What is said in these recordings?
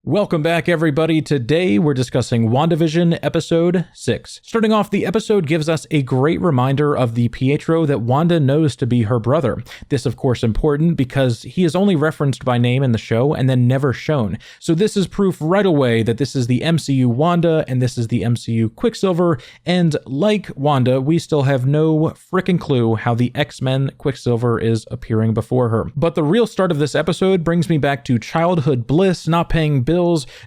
Welcome back, everybody. Today, we're discussing WandaVision Episode 6. Starting off, the episode gives us a great reminder of the Pietro that Wanda knows to be her brother. This, of course, important because he is only referenced by name in the show and then never shown. So this is proof right away that this is the MCU Wanda and this is the MCU Quicksilver. And like Wanda, we still have no frickin' clue how the X-Men Quicksilver is appearing before her. But the real start of this episode brings me back to childhood bliss, not paying bills,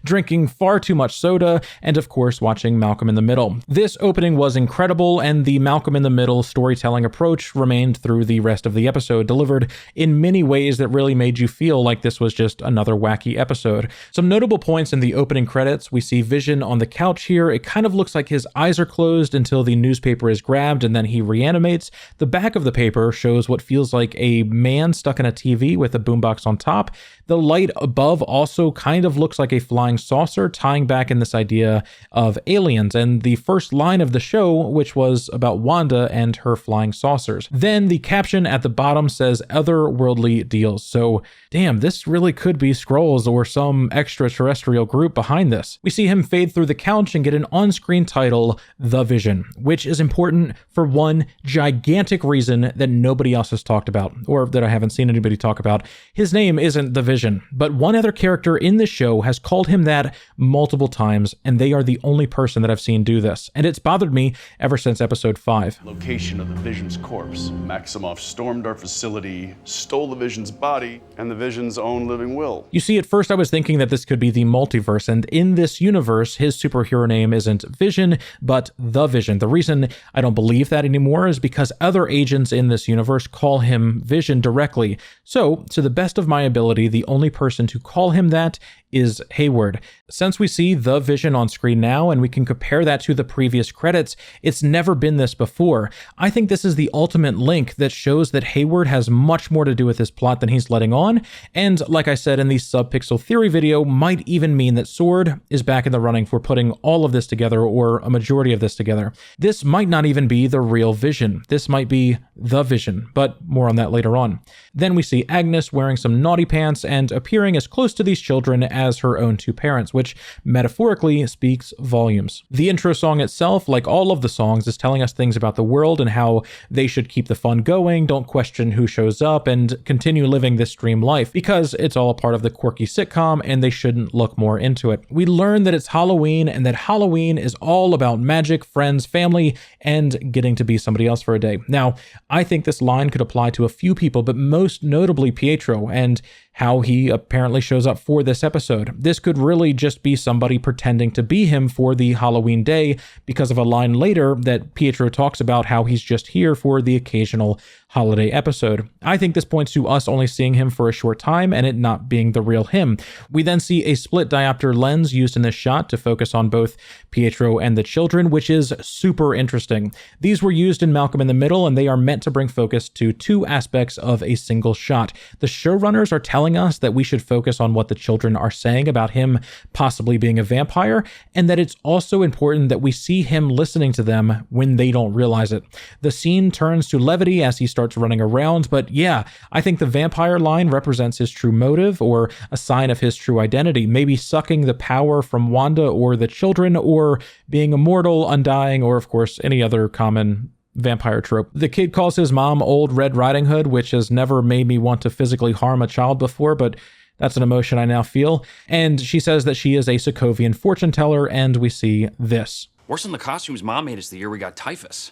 drinking far too much soda, and of course watching Malcolm in the Middle. This opening was incredible, and the Malcolm in the Middle storytelling approach remained through the rest of the episode, delivered in many ways that really made you feel like this was just another wacky episode. Some notable points in the opening credits: we see Vision on the couch here. It kind of looks like his eyes are closed until the newspaper is grabbed and then he reanimates. The back of the paper shows what feels like a man stuck in a TV with a boombox on top. The light above also kind of looks like a flying saucer, tying back in this idea of aliens and the first line of the show, which was about Wanda and her flying saucers. Then the caption at the bottom says otherworldly deals. So damn, this really could be Skrulls or some extraterrestrial group behind this. We see him fade through the couch and get an on-screen title, The Vision, which is important for one gigantic reason that nobody else has talked about, or that I haven't seen anybody talk about. His name isn't The Vision, but one other character in the show has called him that multiple times, and they are the only person that I've seen do this. And it's bothered me ever since episode 5. Location of the Vision's corpse. Maximoff stormed our facility, stole the Vision's body, and the Vision's own living will. You see, at first I was thinking that this could be the multiverse, and in this universe, his superhero name isn't Vision, but The Vision. The reason I don't believe that anymore is because other agents in this universe call him Vision directly. So, to the best of my ability, the only person to call him that is Hayward. Since we see The Vision on screen now and we can compare that to the previous credits, it's never been this before. I think this is the ultimate link that shows that Hayward has much more to do with this plot than he's letting on, and like I said in the Subpixel Theory video, might even mean that Sword is back in the running for putting all of this together, or a majority of this together. This might not even be the real Vision. This might be The Vision, but more on that later on. Then we see Agnes wearing some naughty pants and appearing as close to these children as her own two parents, which metaphorically speaks volumes. The intro song itself, like all of the songs, is telling us things about the world and how they should keep the fun going, don't question who shows up, and continue living this dream life, because it's all a part of the quirky sitcom and they shouldn't look more into it. We learn that it's Halloween and that Halloween is all about magic, friends, family, and getting to be somebody else for a day. Now, I think this line could apply to a few people, but most notably Pietro, and how he apparently shows up for this episode. This could really just be somebody pretending to be him for the Halloween day because of a line later that Pietro talks about how he's just here for the occasional holiday episode. I think this points to us only seeing him for a short time and it not being the real him. We then see a split diopter lens used in this shot to focus on both Pietro and the children, which is super interesting. These were used in Malcolm in the Middle, and they are meant to bring focus to two aspects of a single shot. The showrunners are telling us that we should focus on what the children are saying about him possibly being a vampire, and that it's also important that we see him listening to them when they don't realize it. The scene turns to levity as he starts running around, but yeah, I think the vampire line represents his true motive, or a sign of his true identity, maybe sucking the power from Wanda or the children, or being immortal, undying, or of course any other common vampire trope. The kid calls his mom Old Red Riding Hood, which has never made me want to physically harm a child before, but that's an emotion I now feel. And she says that she is a Sokovian fortune teller, and we see this. Worse than the costumes Mom made us the year we got typhus.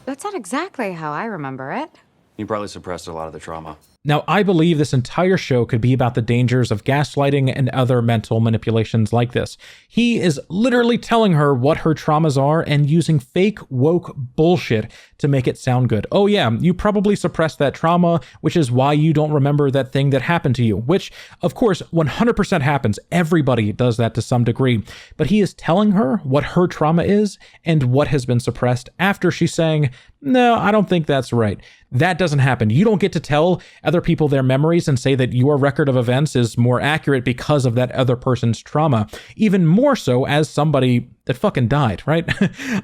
That's not exactly how I remember it. You probably suppressed a lot of the trauma. Now, I believe this entire show could be about the dangers of gaslighting and other mental manipulations like this. He is literally telling her what her traumas are and using fake woke bullshit to make it sound good. Oh yeah, you probably suppressed that trauma, which is why you don't remember that thing that happened to you, which of course 100% happens. Everybody does that to some degree. But he is telling her what her trauma is and what has been suppressed after she's saying, no, I don't think that's right. That doesn't happen. You don't get to tell other people their memories and say that your record of events is more accurate because of that other person's trauma. Even more so as somebody that fucking died, right?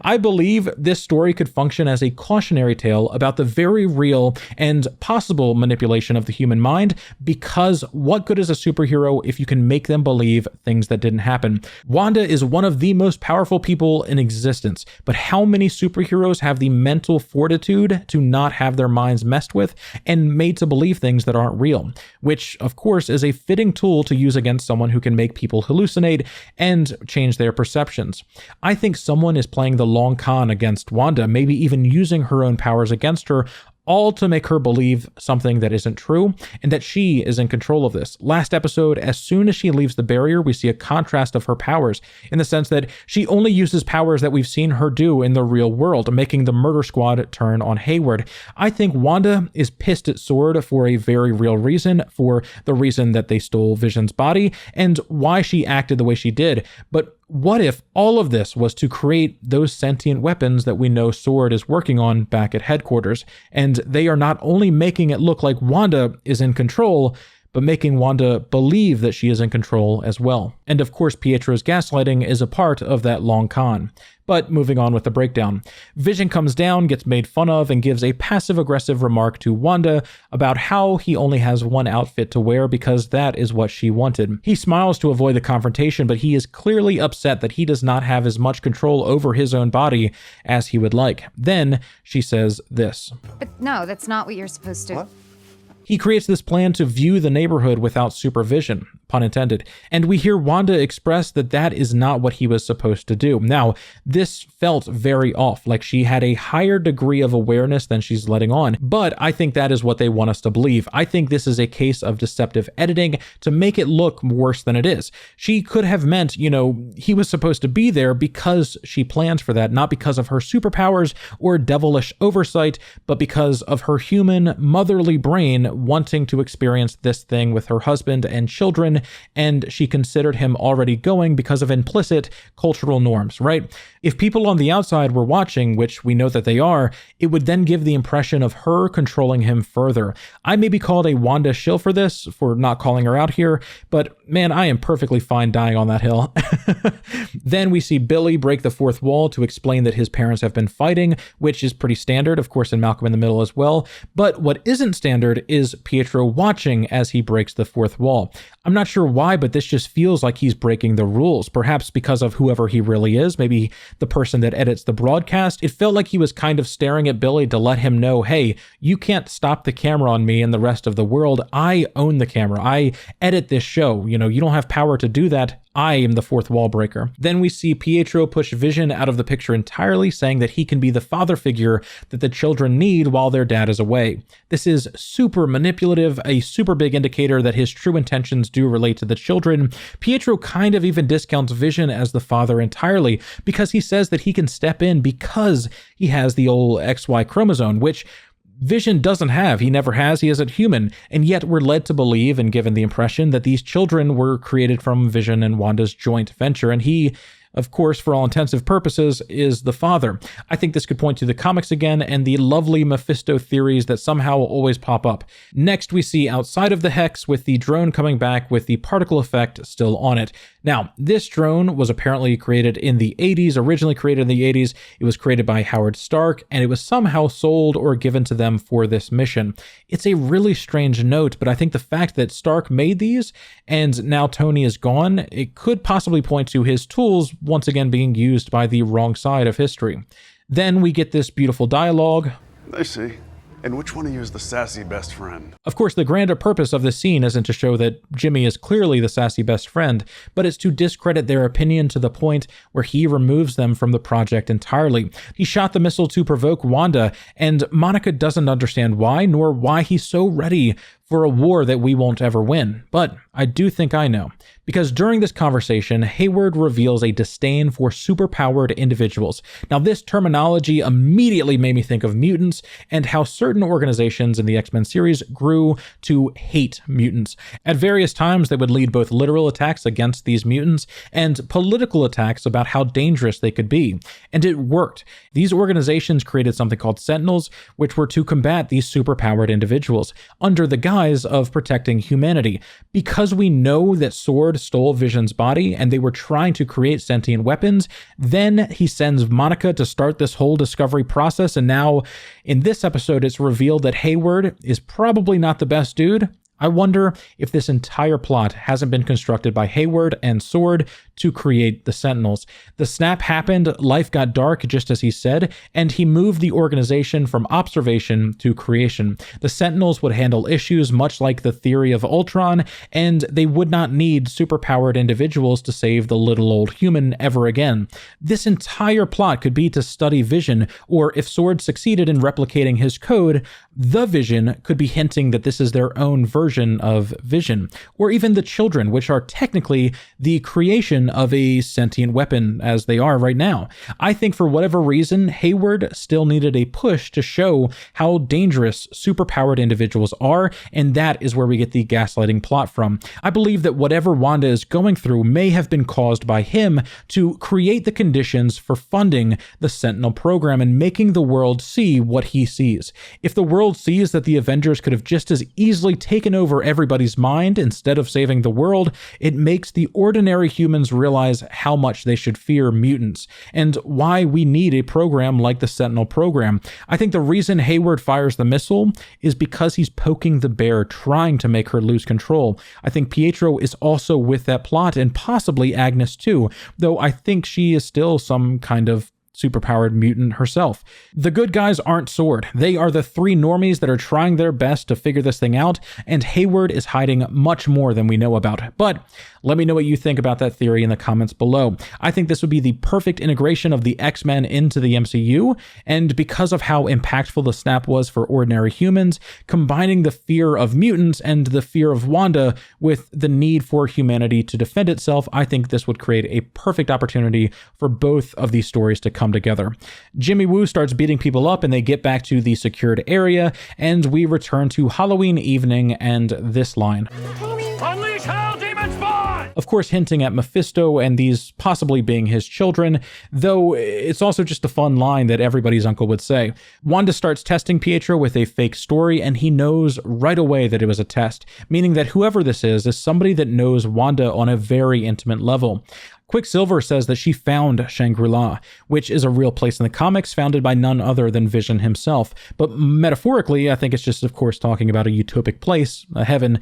I believe this story could function as a cautionary tale about the very real and possible manipulation of the human mind, because what good is a superhero if you can make them believe things that didn't happen? Wanda is one of the most powerful people in existence, but how many superheroes have the mental fortitude to not have their minds messed with and made to believe things that aren't real? Which, of course, is a fitting tool to use against someone who can make people hallucinate and change their perceptions. I think someone is playing the long con against Wanda, maybe even using her own powers against her, all to make her believe something that isn't true, and that she is in control of this. Last episode, as soon as she leaves the barrier, we see a contrast of her powers, in the sense that she only uses powers that we've seen her do in the real world, making the murder squad turn on Hayward. I think Wanda is pissed at Sword for a very real reason, for the reason that they stole Vision's body, and why she acted the way she did. But what if all of this was to create those sentient weapons that we know Sword is working on back at headquarters, and they are not only making it look like Wanda is in control, but making Wanda believe that she is in control as well. And of course, Pietro's gaslighting is a part of that long con. But moving on with the breakdown. Vision comes down, gets made fun of, and gives a passive-aggressive remark to Wanda about how he only has one outfit to wear because that is what she wanted. He smiles to avoid the confrontation, but he is clearly upset that he does not have as much control over his own body as he would like. Then she says this. But no, that's not what you're supposed to... What? He creates this plan to view the neighborhood without supervision, pun intended, and we hear Wanda express that that is not what he was supposed to do. Now, this felt very off, like she had a higher degree of awareness than she's letting on, but I think that is what they want us to believe. I think this is a case of deceptive editing to make it look worse than it is. She could have meant, he was supposed to be there because she planned for that, not because of her superpowers or devilish oversight, but because of her human, motherly brain wanting to experience this thing with her husband and children, and she considered him already going because of implicit cultural norms, right? If people on the outside were watching, which we know that they are, it would then give the impression of her controlling him further. I may be called a Wanda shill for this, for not calling her out here, but man, I am perfectly fine dying on that hill. Then we see Billy break the fourth wall to explain that his parents have been fighting, which is pretty standard, of course, in Malcolm in the Middle as well. But what isn't standard is Pietro watching as he breaks the fourth wall. I'm not sure why, but this just feels like he's breaking the rules, perhaps because of whoever he really is, maybe the person that edits the broadcast. It felt like he was kind of staring at Billy to let him know, hey, you can't stop the camera on me and the rest of the world. I own the camera. I edit this show. You don't have power to do that. I am the fourth wall breaker. Then we see Pietro push Vision out of the picture entirely, saying that he can be the father figure that the children need while their dad is away. This is super manipulative, a super big indicator that his true intentions do relate to the children. Pietro kind of even discounts Vision as the father entirely, because he says that he can step in because he has the old XY chromosome, which Vision doesn't have. He never has. He isn't human. And yet we're led to believe and given the impression that these children were created from Vision and Wanda's joint venture. And he, of course, for all intensive purposes, is the father. I think this could point to the comics again and the lovely Mephisto theories that somehow always pop up. Next, we see outside of the Hex with the drone coming back with the particle effect still on it. Now, this drone was apparently created in the 80s, originally created in the 80s. It was created by Howard Stark, and it was somehow sold or given to them for this mission. It's a really strange note, but I think the fact that Stark made these and now Tony is gone, it could possibly point to his tools once again being used by the wrong side of history. Then we get this beautiful dialogue. I see. And which one of you is the sassy best friend? Of course, the grander purpose of this scene isn't to show that Jimmy is clearly the sassy best friend, but it's to discredit their opinion to the point where he removes them from the project entirely. He shot the missile to provoke Wanda, and Monica doesn't understand why, nor why he's so ready for a war that we won't ever win. But I do think I know. Because during this conversation, Hayward reveals a disdain for superpowered individuals. Now, this terminology immediately made me think of mutants and how certain organizations in the X-Men series grew to hate mutants. At various times, they would lead both literal attacks against these mutants and political attacks about how dangerous they could be. And it worked. These organizations created something called Sentinels, which were to combat these superpowered individuals under the guise guise of protecting humanity. Because we know that Sword stole Vision's body and they were trying to create sentient weapons, then he sends Monica to start this whole discovery process, and now in this episode it's revealed that Hayward is probably not the best dude. I wonder if this entire plot hasn't been constructed by Hayward and Sword to create the Sentinels. The snap happened, life got dark just as he said, and he moved the organization from observation to creation. The Sentinels would handle issues much like the theory of Ultron, and they would not need superpowered individuals to save the little old human ever again. This entire plot could be to study Vision, or if Sword succeeded in replicating his code, the Vision could be hinting that this is their own version of Vision, or even the children, which are technically the creation of a sentient weapon as they are right now. I think for whatever reason, Hayward still needed a push to show how dangerous superpowered individuals are, and that is where we get the gaslighting plot from. I believe that whatever Wanda is going through may have been caused by him to create the conditions for funding the Sentinel program and making the world see what he sees. If the world sees that the Avengers could have just as easily taken over everybody's mind instead of saving the world, it makes the ordinary humans realize how much they should fear mutants and why we need a program like the Sentinel program. I think the reason Hayward fires the missile is because he's poking the bear, trying to make her lose control. I think Pietro is also with that plot, and possibly Agnes too, though I think she is still some kind of superpowered mutant herself. The good guys aren't Sword. They are the three normies that are trying their best to figure this thing out, and Hayward is hiding much more than we know about. But let me know what you think about that theory in the comments below. I think this would be the perfect integration of the X-Men into the MCU, and because of how impactful the snap was for ordinary humans, combining the fear of mutants and the fear of Wanda with the need for humanity to defend itself, I think this would create a perfect opportunity for both of these stories to come together. Jimmy Woo starts beating people up and they get back to the secured area, and we return to Halloween evening and this line. Unleash hell, demon spawn! Of course, hinting at Mephisto and these possibly being his children, though it's also just a fun line that everybody's uncle would say. Wanda starts testing Pietro with a fake story, and he knows right away that it was a test, meaning that whoever this is somebody that knows Wanda on a very intimate level. Quicksilver says that she found Shangri-La, which is a real place in the comics founded by none other than Vision himself. But metaphorically, I think it's just, of course, talking about a utopic place, a heaven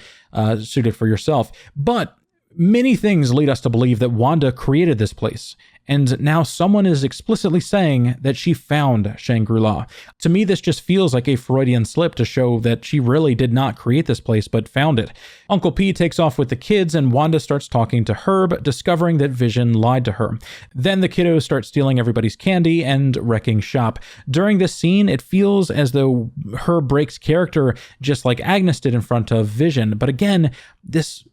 suited for yourself. But many things lead us to believe that Wanda created this place. And now someone is explicitly saying that she found Shangri-La. To me, this just feels like a Freudian slip to show that she really did not create this place, but found it. Uncle P takes off with the kids, and Wanda starts talking to Herb, discovering that Vision lied to her. Then the kiddos start stealing everybody's candy and wrecking shop. During this scene, it feels as though Herb breaks character just like Agnes did in front of Vision. But again, this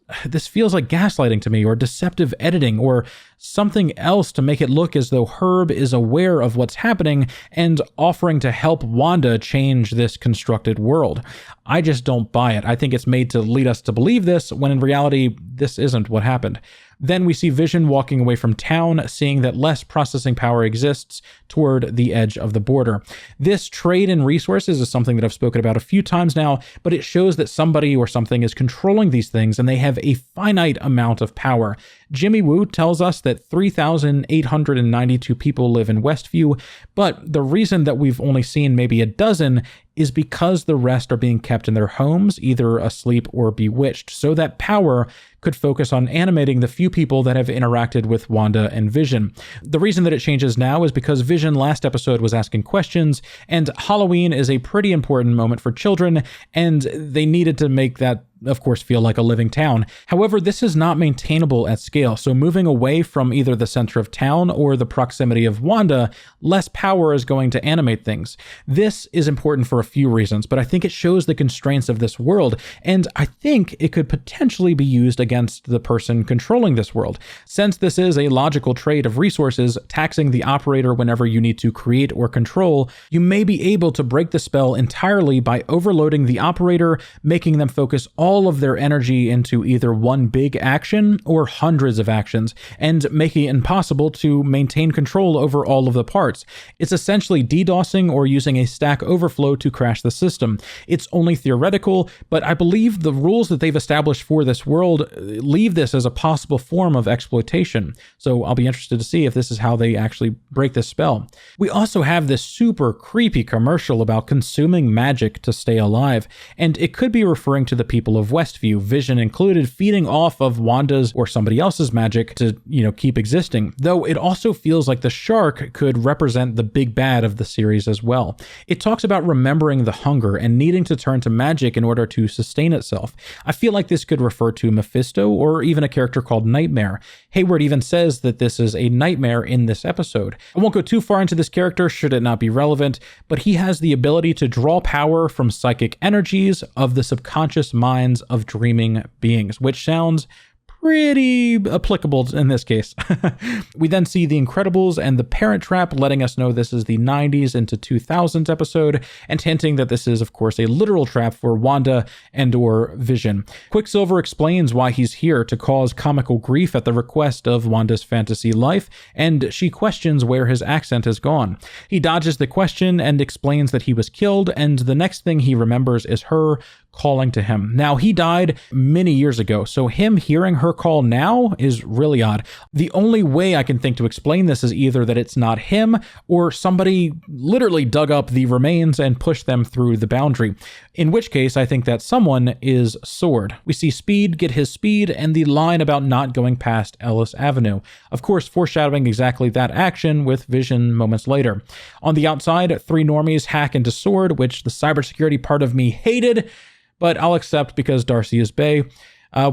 feels like gaslighting to me, or deceptive editing, or something else to make it look as though Herb is aware of what's happening and offering to help Wanda change this constructed world. I just don't buy it. I think it's made to lead us to believe this, when in reality, this isn't what happened. Then we see Vision walking away from town, seeing that less processing power exists toward the edge of the border. This trade in resources is something that I've spoken about a few times now, but it shows that somebody or something is controlling these things, and they have a finite amount of power. Jimmy Woo tells us that 3,892 people live in Westview, but the reason that we've only seen maybe a dozen is because the rest are being kept in their homes, either asleep or bewitched, so that power could focus on animating the few people that have interacted with Wanda and Vision. The reason that it changes now is because Vision last episode was asking questions, and Halloween is a pretty important moment for children, and they needed to make that, of course, feel like a living town. However, this is not maintainable at scale, so moving away from either the center of town or the proximity of Wanda, less power is going to animate things. This is important for a few reasons, but I think it shows the constraints of this world, and I think it could potentially be used against the person controlling this world. Since this is a logical trade of resources, taxing the operator whenever you need to create or control, you may be able to break the spell entirely by overloading the operator, making them focus all all of their energy into either one big action or hundreds of actions, and making it impossible to maintain control over all of the parts. It's essentially DDoSing or using a Stack Overflow to crash the system. It's only theoretical, but I believe the rules that they've established for this world leave this as a possible form of exploitation. So I'll be interested to see if this is how they actually break this spell. We also have this super creepy commercial about consuming magic to stay alive, and it could be referring to the people of Westview, Vision included, feeding off of Wanda's or somebody else's magic to, keep existing. Though it also feels like the shark could represent the big bad of the series as well. It talks about remembering the hunger and needing to turn to magic in order to sustain itself. I feel like this could refer to Mephisto or even a character called Nightmare. Hayward even says that this is a nightmare in this episode. I won't go too far into this character should it not be relevant, but he has the ability to draw power from psychic energies of the subconscious minds of dreaming beings, which sounds pretty applicable in this case. We then see The Incredibles and The Parent Trap, letting us know this is the 90s into 2000s episode, and hinting that this is, of course, a literal trap for Wanda and or Vision. Quicksilver explains why he's here, to cause comical grief at the request of Wanda's fantasy life, and she questions where his accent has gone. He dodges the question and explains that he was killed, and the next thing he remembers is her calling to him. Now, he died many years ago, so him hearing her call now is really odd. The only way I can think to explain this is either that it's not him or somebody literally dug up the remains and pushed them through the boundary, in which case I think that someone is Sword. We see Speed get his speed and the line about not going past Ellis Avenue, of course foreshadowing exactly that action with Vision moments later. On the outside, three normies hack into Sword, which the cybersecurity part of me hated, but I'll accept because Darcy is bae.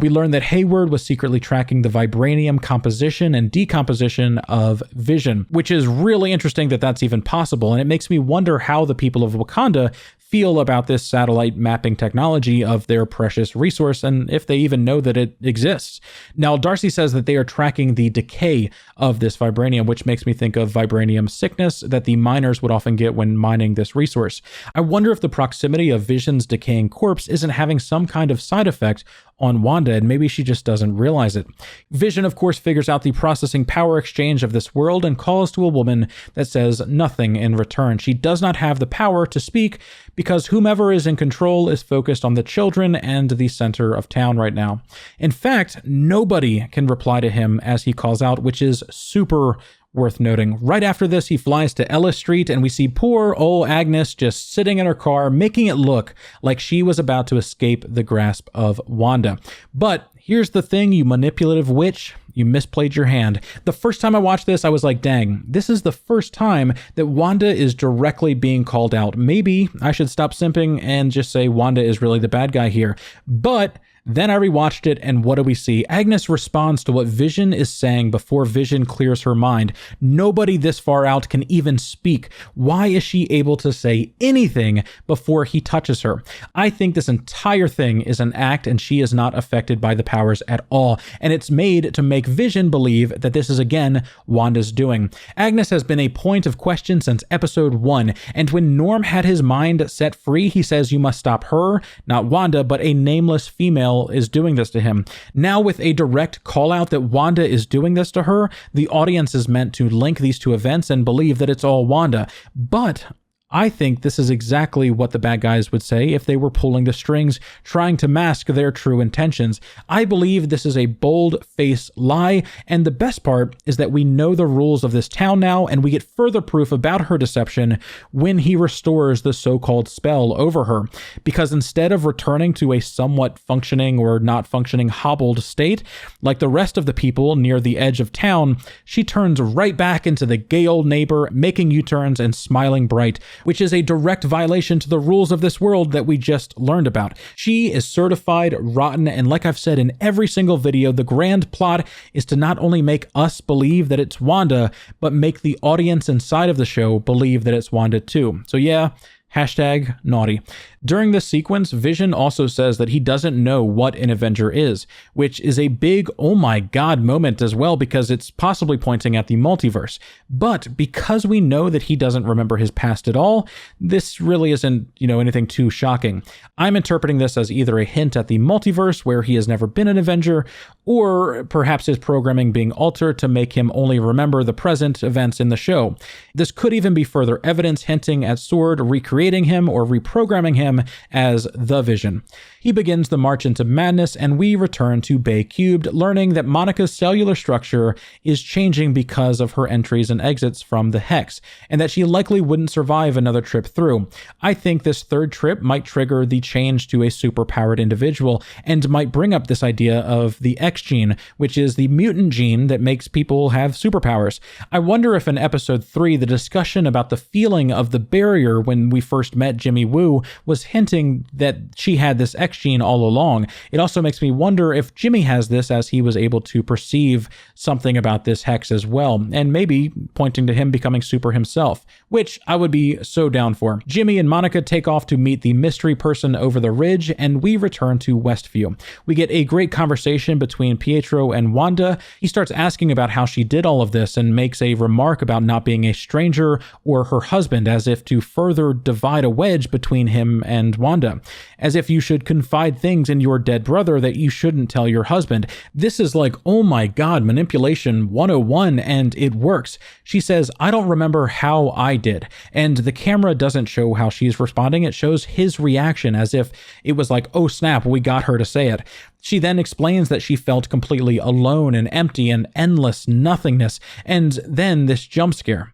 We learned that Hayward was secretly tracking the vibranium composition and decomposition of Vision, which is really interesting that that's even possible, and it makes me wonder how the people of Wakanda feel about this satellite mapping technology of their precious resource, and if they even know that it exists. Now, Darcy says that they are tracking the decay of this vibranium, which makes me think of vibranium sickness that the miners would often get when mining this resource. I wonder if the proximity of Vision's decaying corpse isn't having some kind of side effect on Wanda, and maybe she just doesn't realize it. Vision, of course, figures out the processing power exchange of this world and calls to a woman that says nothing in return. She does not have the power to speak because whomever is in control is focused on the children and the center of town right now. In fact, nobody can reply to him as he calls out, which is super worth noting. Right after this, he flies to Ellis Street, and we see poor old Agnes just sitting in her car, making it look like she was about to escape the grasp of Wanda. But here's the thing, you manipulative witch. You misplayed your hand. The first time I watched this, I was like, dang, this is the first time that Wanda is directly being called out. Maybe I should stop simping and just say Wanda is really the bad guy here. But then I rewatched it, and what do we see? Agnes responds to what Vision is saying before Vision clears her mind. Nobody this far out can even speak. Why is she able to say anything before he touches her? I think this entire thing is an act, and she is not affected by the powers at all. And it's made to make Vision believe that this is, again, Wanda's doing. Agnes has been a point of question since episode 1, and when Norm had his mind set free, he says you must stop her, not Wanda, but a nameless female is doing this to him. Now, with a direct call out that Wanda is doing this to her, the audience is meant to link these two events and believe that it's all Wanda. But I think this is exactly what the bad guys would say if they were pulling the strings, trying to mask their true intentions. I believe this is a bold-faced lie, and the best part is that we know the rules of this town now, and we get further proof about her deception when he restores the so-called spell over her. Because instead of returning to a somewhat functioning or not functioning hobbled state, like the rest of the people near the edge of town, she turns right back into the gay old neighbor, making U-turns and smiling bright, which is a direct violation to the rules of this world that we just learned about. She is certified rotten, and like I've said in every single video, the grand plot is to not only make us believe that it's Wanda, but make the audience inside of the show believe that it's Wanda too. So yeah, hashtag naughty. During this sequence, Vision also says that he doesn't know what an Avenger is, which is a big oh my god moment as well, because it's possibly pointing at the multiverse. But because we know that he doesn't remember his past at all, this really isn't, anything too shocking. I'm interpreting this as either a hint at the multiverse where he has never been an Avenger, or perhaps his programming being altered to make him only remember the present events in the show. This could even be further evidence hinting at Sword recreating him or reprogramming him as the Vision. He begins the march into madness, and we return to Bay Cubed, learning that Monica's cellular structure is changing because of her entries and exits from the Hex, and that she likely wouldn't survive another trip through. I think this third trip might trigger the change to a superpowered individual, and might bring up this idea of the X gene, which is the mutant gene that makes people have superpowers. I wonder if in episode 3, the discussion about the feeling of the barrier when we first met Jimmy Woo was hinting that she had this X gene all along. It also makes me wonder if Jimmy has this, as he was able to perceive something about this Hex as well, and maybe pointing to him becoming super himself, which I would be so down for. Jimmy and Monica take off to meet the mystery person over the ridge, and we return to Westview. We get a great conversation between Pietro and Wanda. He starts asking about how she did all of this and makes a remark about not being a stranger or her husband, as if to further divide a wedge between him and Wanda, as if you should confide things in your dead brother that you shouldn't tell your husband. This is like, oh my god, manipulation 101, and it works. She says, I don't remember how I did, and the camera doesn't show how she's responding. It shows his reaction as if it was like, oh snap, we got her to say it. She then explains that she felt completely alone and empty and endless nothingness, and then this jump scare.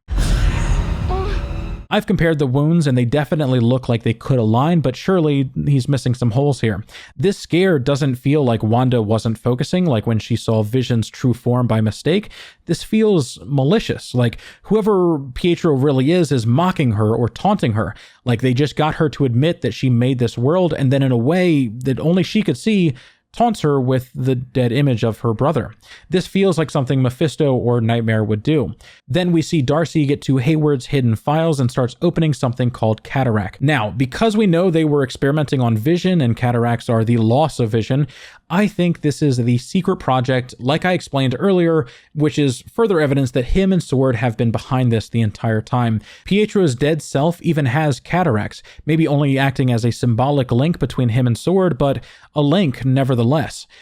I've compared the wounds, and they definitely look like they could align, but surely he's missing some holes here. This scare doesn't feel like Wanda wasn't focusing, like when she saw Vision's true form by mistake. This feels malicious, like whoever Pietro really is mocking her or taunting her, like they just got her to admit that she made this world, and then in a way that only she could see, taunts her with the dead image of her brother. This feels like something Mephisto or Nightmare would do. Then we see Darcy get to Hayward's hidden files and starts opening something called Cataract. Now, because we know they were experimenting on vision and cataracts are the loss of vision, I think this is the secret project, like I explained earlier, which is further evidence that him and Sword have been behind this the entire time. Pietro's dead self even has cataracts, maybe only acting as a symbolic link between him and Sword, but a link nevertheless.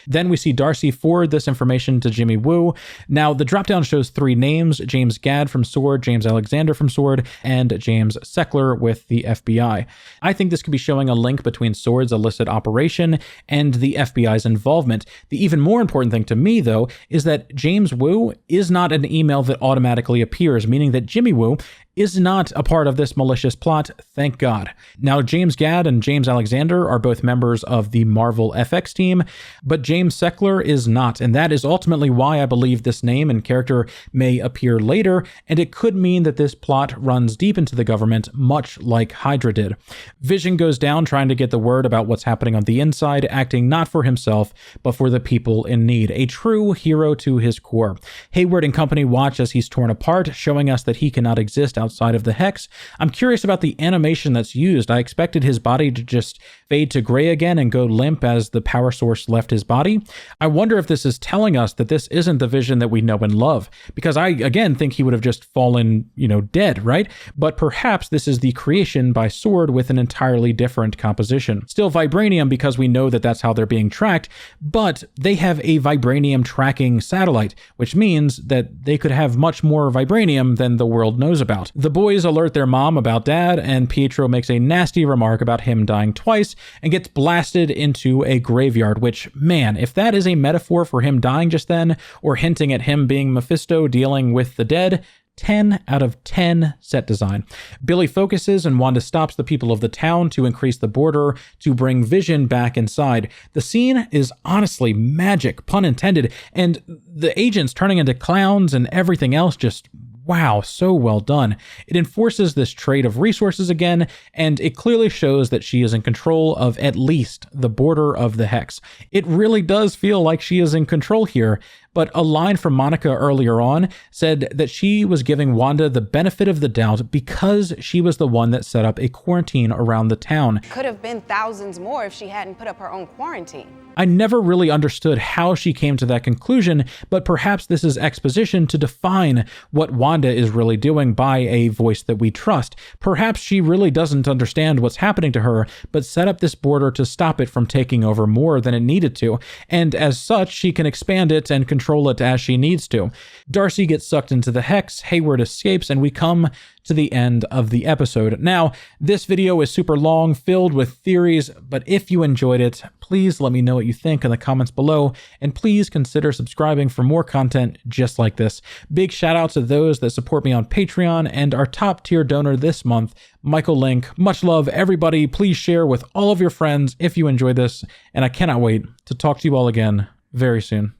Then we see Darcy forward this information to Jimmy Woo. Now, the dropdown shows 3 names: James Gadd from Sword, James Alexander from Sword, and James Seckler with the FBI. I think this could be showing a link between Sword's illicit operation and the FBI's involvement. The even more important thing to me, though, is that James Woo is not an email that automatically appears, meaning that Jimmy Woo is not a part of this malicious plot, thank God. Now, James Gadd and James Alexander are both members of the Marvel FX team, but James Seckler is not, and that is ultimately why I believe this name and character may appear later, and it could mean that this plot runs deep into the government, much like Hydra did. Vision goes down trying to get the word about what's happening on the inside, acting not for himself, but for the people in need. A true hero to his core. Hayward and company watch as he's torn apart, showing us that he cannot exist outside of the Hex. I'm curious about the animation that's used. I expected his body to just fade to gray again and go limp as the power source left his body. I wonder if this is telling us that this isn't the Vision that we know and love, because I, again, think he would have just fallen, dead, right? But perhaps this is the creation by Sword with an entirely different composition. Still vibranium, because we know that that's how they're being tracked, but they have a vibranium tracking satellite, which means that they could have much more vibranium than the world knows about. The boys alert their mom about Dad, and Pietro makes a nasty remark about him dying twice and gets blasted into a graveyard, which, man, if that is a metaphor for him dying just then, or hinting at him being Mephisto dealing with the dead, 10 out of 10 set design. Billy focuses and Wanda stops the people of the town to increase the border to bring Vision back inside. The scene is honestly magic, pun intended, and the agents turning into clowns and everything else just wow, so well done. It enforces this trade of resources again, and it clearly shows that she is in control of at least the border of the Hex. It really does feel like she is in control here, but a line from Monica earlier on said that she was giving Wanda the benefit of the doubt because she was the one that set up a quarantine around the town. Could have been thousands more if she hadn't put up her own quarantine. I never really understood how she came to that conclusion, but perhaps this is exposition to define what Wanda is really doing by a voice that we trust. Perhaps she really doesn't understand what's happening to her, but set up this border to stop it from taking over more than it needed to, and as such, she can expand it and control it as she needs to. Darcy gets sucked into the Hex, Hayward escapes, and we come to the end of the episode. Now, this video is super long, filled with theories, but if you enjoyed it, please let me know what you think in the comments below, and please consider subscribing for more content just like this. Big shout out to those that support me on Patreon and our top tier donor this month, Michael Linck. Much love, everybody. Please share with all of your friends if you enjoyed this, and I cannot wait to talk to you all again very soon.